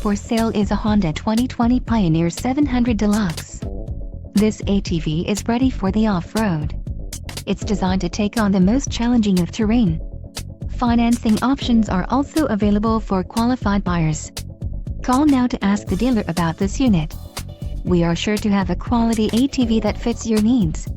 For sale is a Honda 2020 Pioneer 700 Deluxe. This ATV is ready for the off-road. It's designed to take on the most challenging of terrain. Financing options are also available for qualified buyers. Call now to ask the dealer about this unit. We are sure to have a quality ATV that fits your needs.